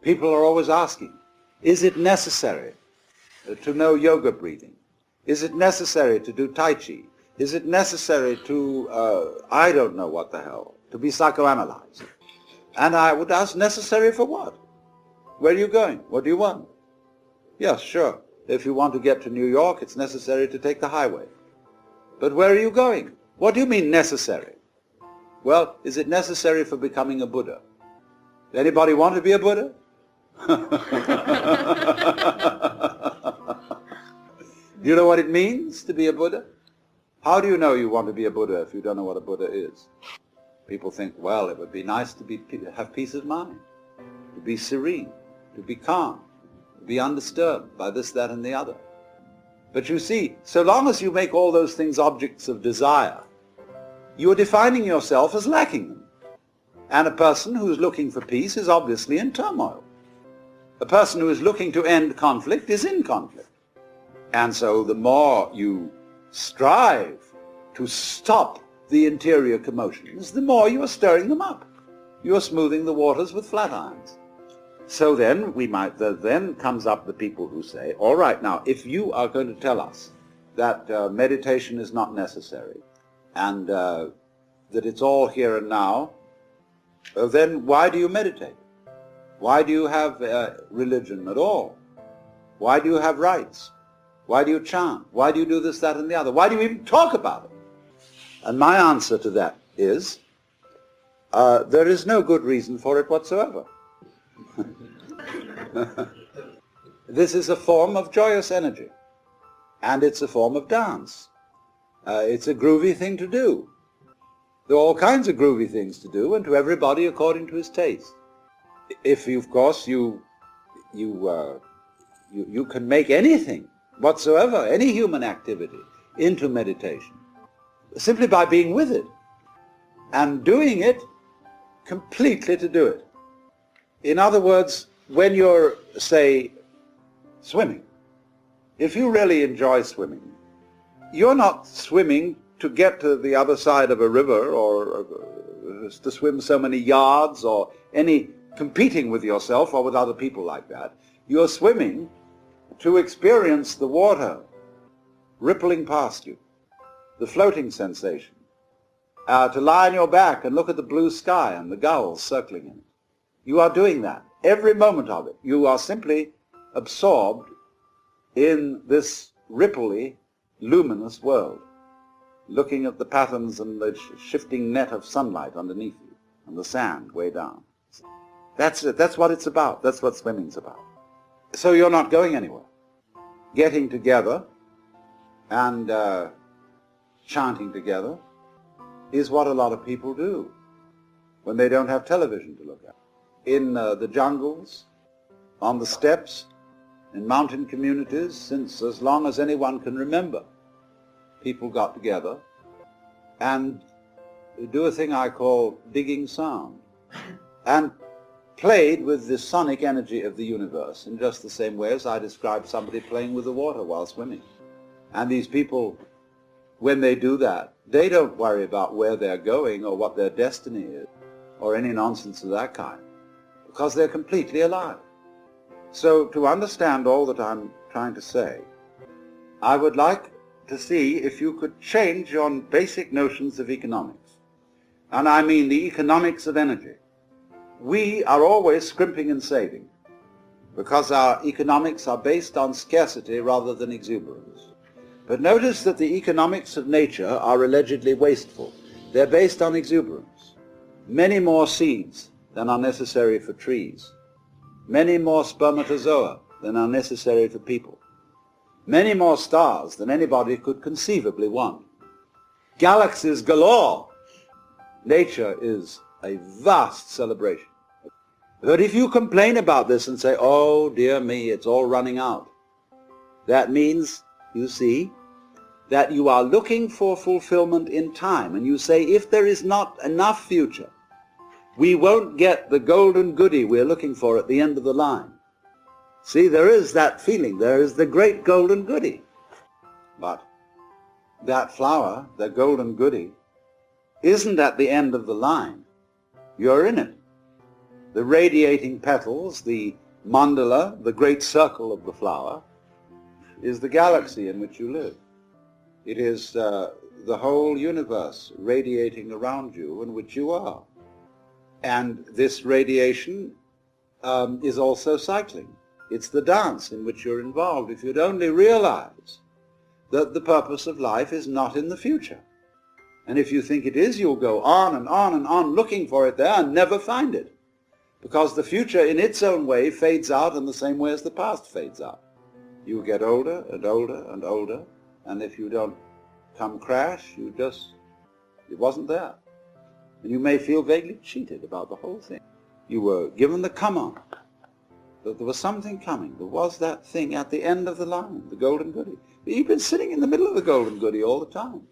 People are always asking, is it necessary to know yoga breathing? Is it necessary to do Tai Chi? Is it necessary to, I don't know what the hell, to be psychoanalyzed? And I would ask, necessary for what? Where are you going? What do you want? Yes, sure. If you want to get to New York, it's necessary to take the highway. But where are you going? What do you mean necessary? Well, is it necessary for becoming a Buddha? Anybody want to be a Buddha? Do you know what it means to be a Buddha? How do you know you want to be a Buddha if you don't know what a Buddha is? People think, well, it would be nice to have peace of mind, to be serene, to be calm, to be undisturbed by this, that, and the other. But you see, so long as you make all those things objects of desire, you are defining yourself as lacking them. And a person who is looking for peace is obviously in turmoil. A person who is looking to end conflict is in conflict. And so the more you strive to stop the interior commotions, the more you are stirring them up. You are smoothing the waters with flat irons. So then then comes up the people who say, all right, now, if you are going to tell us that meditation is not necessary and that it's all here and now, then why do you meditate? Why do you have religion at all? Why do you have rites? Why do you chant? Why do you do this, that, and the other? Why do you even talk about it? And my answer to that is, there is no good reason for it whatsoever. This is a form of joyous energy, and it's a form of dance. It's a groovy thing to do. There are all kinds of groovy things to do, and to everybody according to his taste. If, of course, you can make anything whatsoever, any human activity, into meditation, simply by being with it and doing it completely to do it. In other words, when you're, say, swimming, if you really enjoy swimming, you're not swimming to get to the other side of a river or to swim so many yards or any competing with yourself or with other people like that. You're swimming to experience the water rippling past you, the floating sensation, to lie on your back and look at the blue sky and the gulls circling in it. You are doing that. Every moment of it. You are simply absorbed in this ripply, luminous world, looking at the patterns and the shifting net of sunlight underneath you and the sand way down. That's it. That's what it's about. That's what swimming's about. So you're not going anywhere. Getting together and chanting together is what a lot of people do when they don't have television to look at. In the jungles, on the steppes, in mountain communities, since as long as anyone can remember, people got together and do a thing I call digging sound, and played with the sonic energy of the universe in just the same way as I described somebody playing with the water while swimming. And these people, when they do that, they don't worry about where they're going or what their destiny is or any nonsense of that kind, because they're completely alive. So to understand all that I'm trying to say, I would like to see if you could change your basic notions of economics. And I mean the economics of energy. We are always scrimping and saving because our economics are based on scarcity rather than exuberance. But notice that the economics of nature are allegedly wasteful. They're based on exuberance. Many more seeds than are necessary for trees. Many more spermatozoa than are necessary for people. Many more stars than anybody could conceivably want. Galaxies galore. Nature is a vast celebration. But if you complain about this and say, oh dear me, it's all running out, that means, you see, that you are looking for fulfillment in time. And you say, if there is not enough future, we won't get the golden goody we're looking for at the end of the line. See, there is that feeling. There is the great golden goody. But that flower, the golden goody, isn't at the end of the line. You're in it. The radiating petals, the mandala, the great circle of the flower, is the galaxy in which you live. It is the whole universe radiating around you in which you are. And this radiation is also cycling. It's the dance in which you're involved. If you'd only realize that the purpose of life is not in the future. And if you think it is, you'll go on and on and on looking for it there and never find it. Because the future in its own way fades out in the same way as the past fades out. You get older and older and older, and if you don't come crash, it wasn't there. And you may feel vaguely cheated about the whole thing. You were given the come on, that there was something coming. There was that thing at the end of the line, the golden goody. But you've been sitting in the middle of the golden goody all the time.